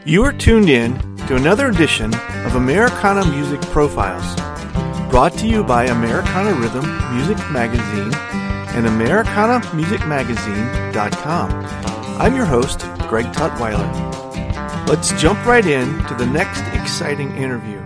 You are tuned in to another edition of Americana Music Profiles, brought to you by Americana Rhythm Music Magazine and AmericanaMusicMagazine.com. I'm your host, Greg Tutwiler. Let's jump right in to the next exciting interview.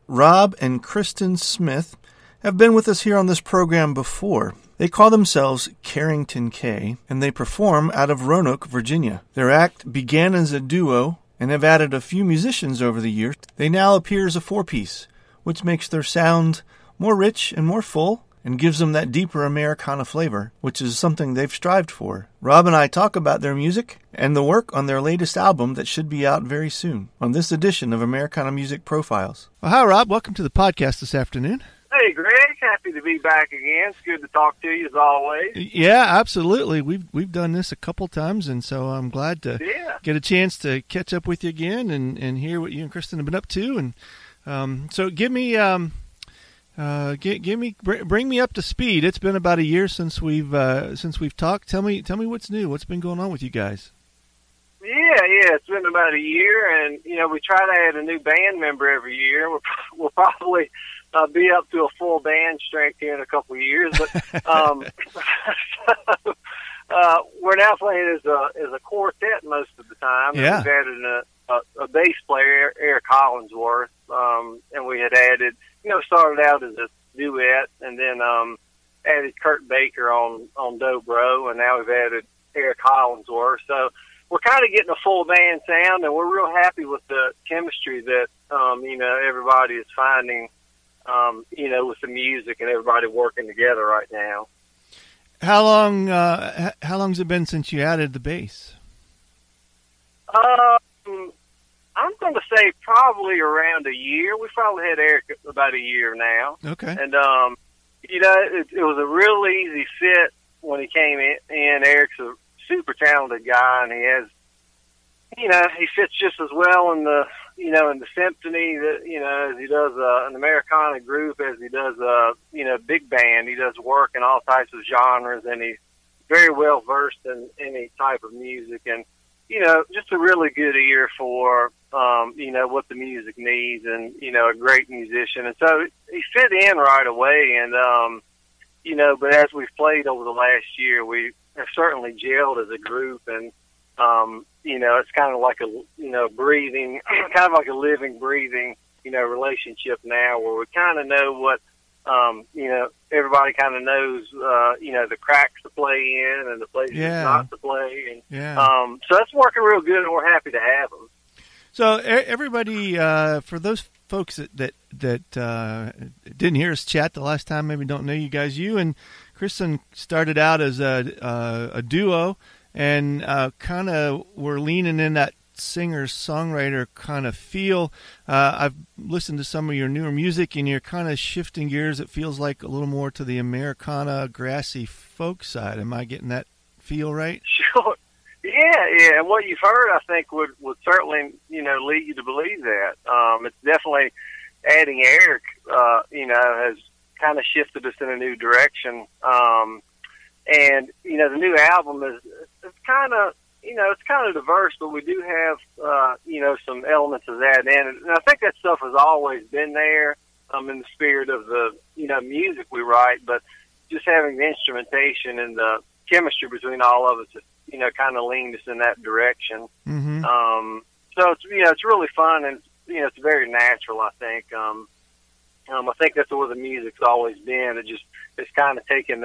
Rob and Kristen Smith have been with us here on this program before. They call themselves Carrington Kay, and they perform out of Roanoke, Virginia. Their act began as a duo and have added a few musicians over the years. They now appear as a four-piece, which makes their sound more rich and more full and gives them that deeper Americana flavor, which is something they've strived for. Rob and I talk about their music and the work on their latest album that should be out very soon on this edition of Americana Music Profiles. Well, hi, Rob. Welcome to the podcast this afternoon. Hey, Greg. Happy to be back again. It's good to talk to you as always. Yeah, absolutely. We've done this a couple times, and so I'm glad to get a chance to catch up with you again and hear what you and Kristen have been up to. And so bring me up to speed. It's been about a year since we've talked. Tell me what's new. What's been going on with you guys? Yeah, it's been about a year, and we try to add a new band member every year. We'll probably be up to a full band strength here in a couple of years, but we're now playing as a quartet most of the time. Yeah. We've added a bass player, Eric Hollingsworth, and we had added, started out as a duet, and then added Kurt Baker on dobro, and now we've added Eric Hollingsworth. So we're kind of getting a full band sound, and we're real happy with the chemistry that everybody is finding. With the music and everybody working together right now. How long's it been since you added the bass? I'm going to say probably around a year. We probably had Eric about a year now. Okay. And, it was a real easy fit when he came in. Eric's a super talented guy, and he has, he fits just as well in the symphony that, as he does an Americana group, as he does big band. He does work in all types of genres, and he's very well versed in any type of music, and just a really good ear for what the music needs, and a great musician. And so he fit in right away, and but as we've played over the last year, we have certainly gelled as a group, and it's kind of like a, breathing, kind of like a living, breathing, relationship now, where we kind of know what, everybody kind of knows, the cracks to play in and the places not to play. And, so that's working real good, and we're happy to have them. So everybody, for those folks that didn't hear us chat the last time, maybe don't know you guys, you and Kristen started out as a duo, and kind of we're leaning in that singer-songwriter kind of feel. I've listened to some of your newer music, and you're kind of shifting gears. It feels like a little more to the Americana grassy folk side. Am I getting that feel right? Sure. Yeah. And what you've heard, I think, would certainly, lead you to believe that. It's definitely adding Eric, has kind of shifted us in a new direction. And, the new album it's kind of diverse, but we do have, some elements of that in it. And I think that stuff has always been there, in the spirit of the, music we write, but just having the instrumentation and the chemistry between all of us, kind of leaned us in that direction. Mm-hmm. So it's, it's really fun, and, it's very natural, I think. I think that's where the music's always been. It's kind of taken,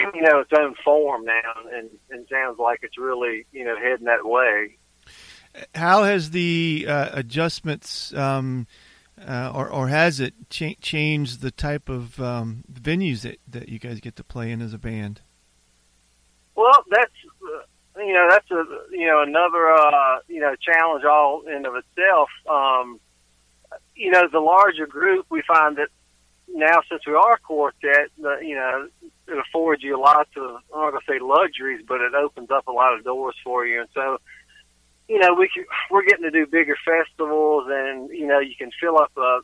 its own form now, and sounds like it's really, heading that way. How has the adjustments, or has it changed the type of venues that you guys get to play in as a band? Well, that's another challenge all in of itself. The larger group, we find that now, since we are a quartet, it affords you lots of, I'm not going to say luxuries, but it opens up a lot of doors for you. And so, we're getting to do bigger festivals, and, you can fill up a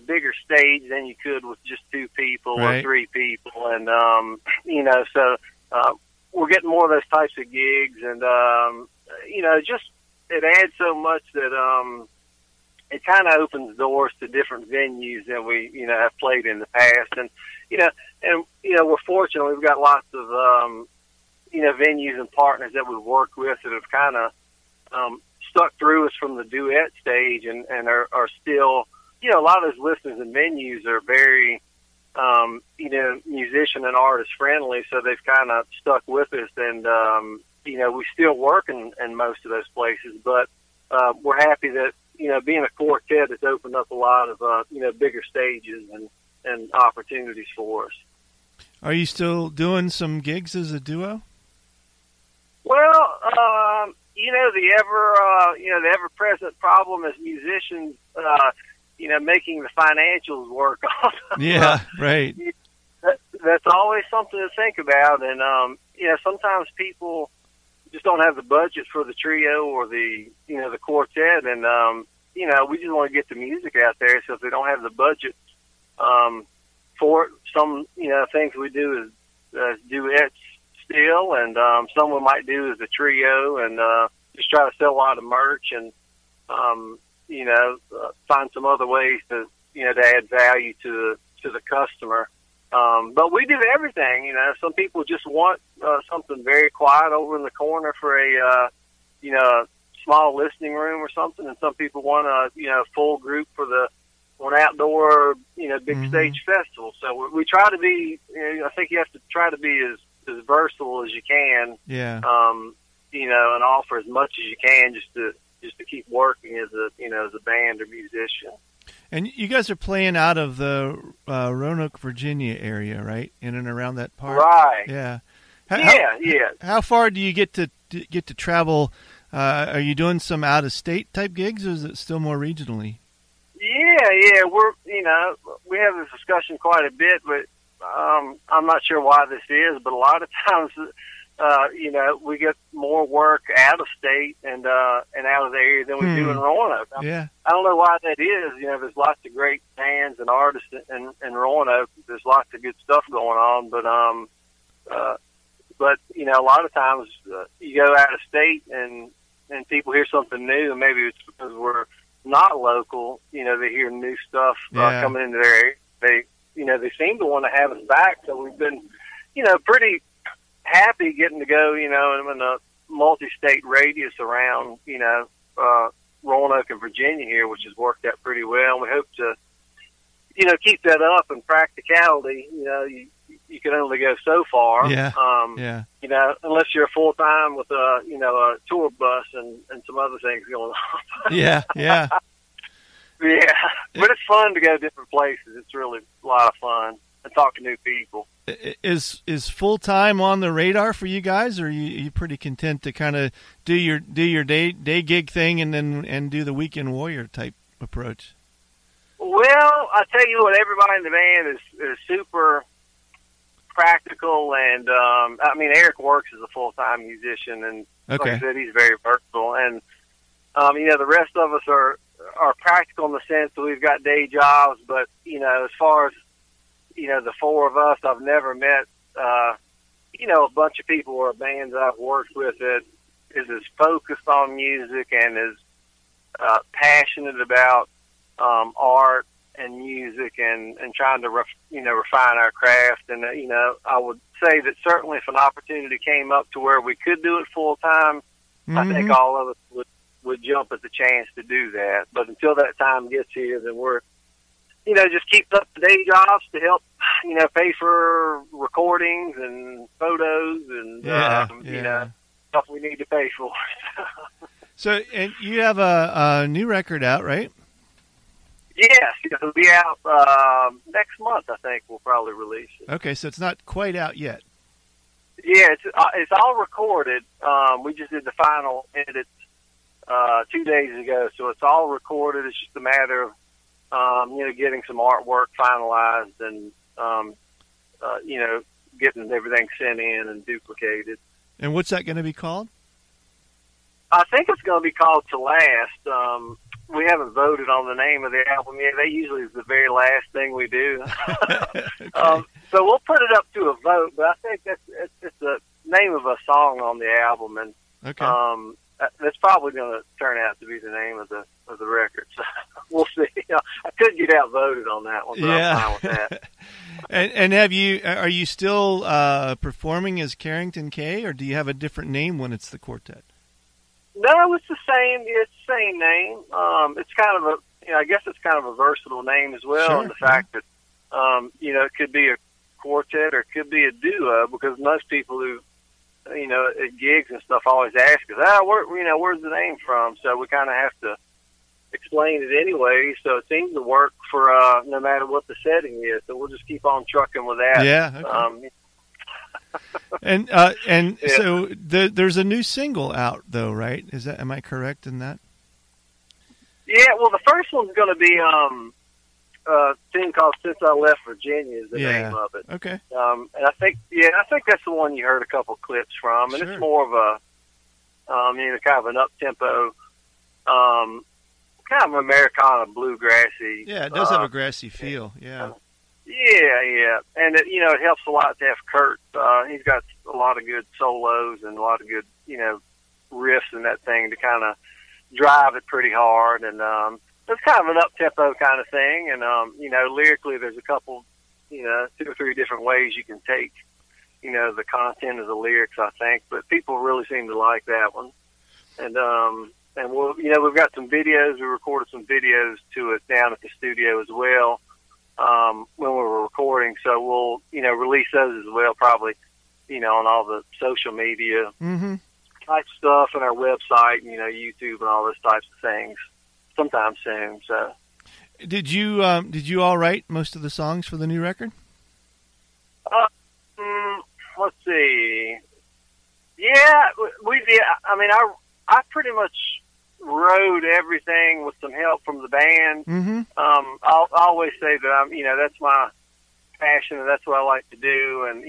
bigger stage than you could with just two people or three people. And, so we're getting more of those types of gigs, and, just it adds so much that it kind of opens doors to different venues than we have played in the past, and we're fortunate. We've got lots of venues and partners that we've worked with that have kind of stuck through us from the duet stage, and are still, a lot of those listeners and venues are very musician and artist friendly, so they've kind of stuck with us, and we still work in most of those places, but we're happy that being a quartet has opened up a lot of bigger stages and opportunities for us. Are you still doing some gigs as a duo? Well, the ever-present problem as musicians, making the financials work. Yeah, right. That's always something to think about, and sometimes people just don't have the budget for the trio or the quartet, and we just want to get the music out there. So if they don't have the budget for it, some things we do is duets still, and some we might do as a trio, and just try to sell a lot of merch, and find some other ways to to add value to the customer. But we do everything. Some people just want something very quiet over in the corner for a small listening room or something, and some people want a full group for an outdoor big stage festival. So we try to be. I think you have to try to be as versatile as you can. Yeah. And offer as much as you can just to keep working as a band or musician. And you guys are playing out of the Roanoke, Virginia area, right? In and around that park? Right. Yeah. Yeah. How far do you get to travel? Are you doing some out-of-state type gigs, or is it still more regionally? Yeah. We're, we have this discussion quite a bit, but I'm not sure why this is, but a lot of times, we get more work out of state and out of the area than we do in Roanoke. Yeah. I don't know why that is. There's lots of great bands and artists in Roanoke. There's lots of good stuff going on, but a lot of times you go out of state and people hear something new, and maybe it's because we're not local. They hear new stuff coming into their area. They seem to want to have us back, so we've been, pretty happy getting to go, in a multi-state radius around, Roanoke and Virginia here, which has worked out pretty well. We hope to, keep that up. In practicality, you can only go so far. Yeah. Unless you're full time with a tour bus and some other things going on. Yeah. Yeah. But it's fun to go to different places. It's really a lot of fun and talk to new people. Is full time on the radar for you guys, or are you pretty content to kind of do your day gig thing and do the weekend warrior type approach? Well, I tell you what, everybody in the band is super practical, and Eric works as a full time musician, and like I said, he's very versatile, and the rest of us are practical in the sense that we've got day jobs, but as far as the four of us, I've never met, a bunch of people or bands I've worked with that is as focused on music and is passionate about art and music and trying to refine our craft. And I would say that certainly if an opportunity came up to where we could do it full time, I think all of us would jump at the chance to do that. But until that time gets here, then we're just keep up the day jobs to help, pay for recordings and photos and, stuff we need to pay for. So, and you have a new record out, right? Yes, it'll be out next month, I think we'll probably release it. Okay, so it's not quite out yet. Yeah, it's all recorded. We just did the final edits 2 days ago, so it's all recorded. It's just a matter of getting some artwork finalized and, getting everything sent in and duplicated. And what's that going to be called? I think it's going to be called To Last. We haven't voted on the name of the album yet. That usually is the very last thing we do. Okay. So we'll put it up to a vote, but I think it's the name of a song on the album. And, okay. that's probably going to turn out to be the name of the record. So we'll see. I could get outvoted on that one, but I'm fine with that. And are you still performing as Carrington Kay, or do you have a different name when it's the quartet? No, it's the same. It's the same name. It's kind of I guess it's kind of a versatile name as well. Sure, and the fact that, it could be a quartet or it could be a duo, because most people who, at gigs and stuff always ask us, where's the name from? So we kind of have to explain it anyway. So it seems to work for no matter what the setting is. So we'll just keep on trucking with that. Yeah. Okay. And so there's a new single out though, right? Am I correct in that? Yeah. Well, the first one's going to be a thing called "Since I Left Virginia" is the name of it. Okay. And I think that's the one you heard a couple clips from, and It's more of a kind of an up tempo, kind of Americana bluegrassy. Yeah, it does have a grassy feel. Yeah. Yeah, and it helps a lot to have Kurt. He's got a lot of good solos and a lot of good riffs in that thing to kind of drive it pretty hard, and it's kind of an up tempo kind of thing. And lyrically, there's a couple, 2 or 3 different ways you can take, the content of the lyrics, I think. But people really seem to like that one, and we'll, we've got some videos. We recorded some videos to it down at the studio as well. When we were recording, so we'll, release those as well, probably, on all the social media type stuff and our website, YouTube and all those types of things sometime soon. So, did you all write most of the songs for the new record? Let's see. Yeah, we did. I mean, I pretty much wrote everything with some help from the band. I'll always say that that's my passion and that's what I like to do. And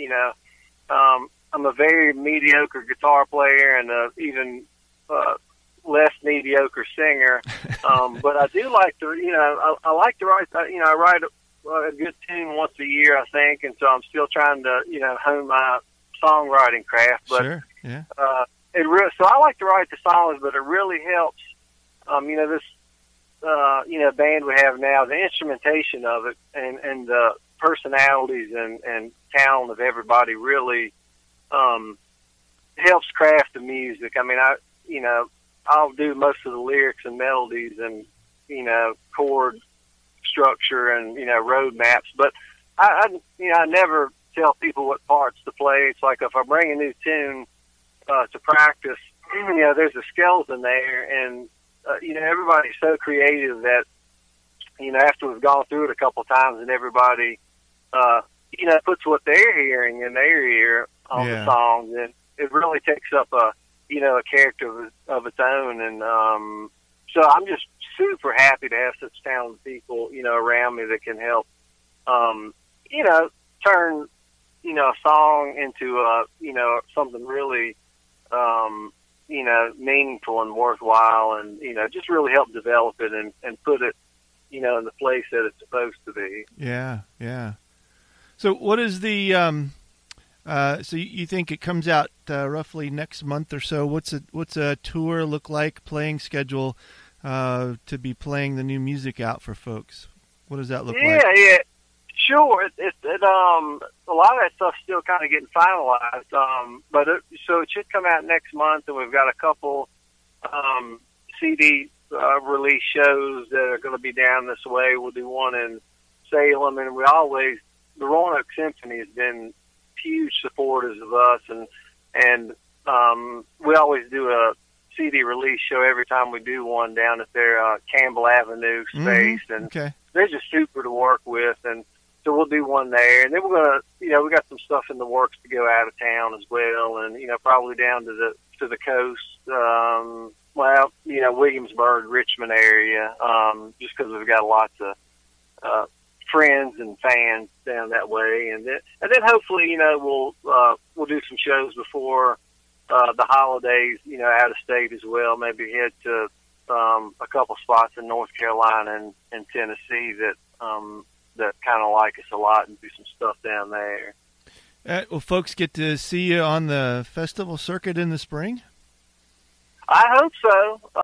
I'm a very mediocre guitar player and even less mediocre singer. But I do like to, I like to write. I write a good tune once a year, I think, and so I'm still trying to, hone my songwriting craft. But sure, yeah. So I like to write the songs, but it really helps. This band we have now, the instrumentation of it and the personalities and talent of everybody really helps craft the music. I mean, I'll do most of the lyrics and melodies and chord structure and road maps, but I never tell people what parts to play. It's like if I bring a new tune to practice, there's a skeleton there, and everybody's so creative that after we've gone through it a couple times and everybody puts what they're hearing in their ear on the songs, and it really takes up a character of its own. And so I'm just super happy to have such talented people around me that can help turn a song into something really meaningful and worthwhile, and just really help develop it and put it in the place that it's supposed to be. Yeah. So what is the so you think it comes out roughly next month or so? What's a tour look like, playing schedule to be playing the new music out for folks? What does that look like? Yeah, sure. It a lot of that stuff's still kind of getting finalized. But it should come out next month, and we've got a couple CD release shows that are going to be down this way. We'll do one in Salem, and the Roanoke Symphony has been huge supporters of us, and we always do a CD release show every time we do one down at their Campbell Avenue space, and they're just super to work with, and so we'll do one there, and then we're gonna, we got some stuff in the works to go out of town as well, and probably down to the coast, Williamsburg, Richmond area, just because we've got lots of friends and fans down that way, and then hopefully we'll do some shows before the holidays, out of state as well. Maybe head to a couple spots in North Carolina and Tennessee that kind of like us a lot, and do some stuff down there. Will folks get to see you on the festival circuit in the spring? I hope so.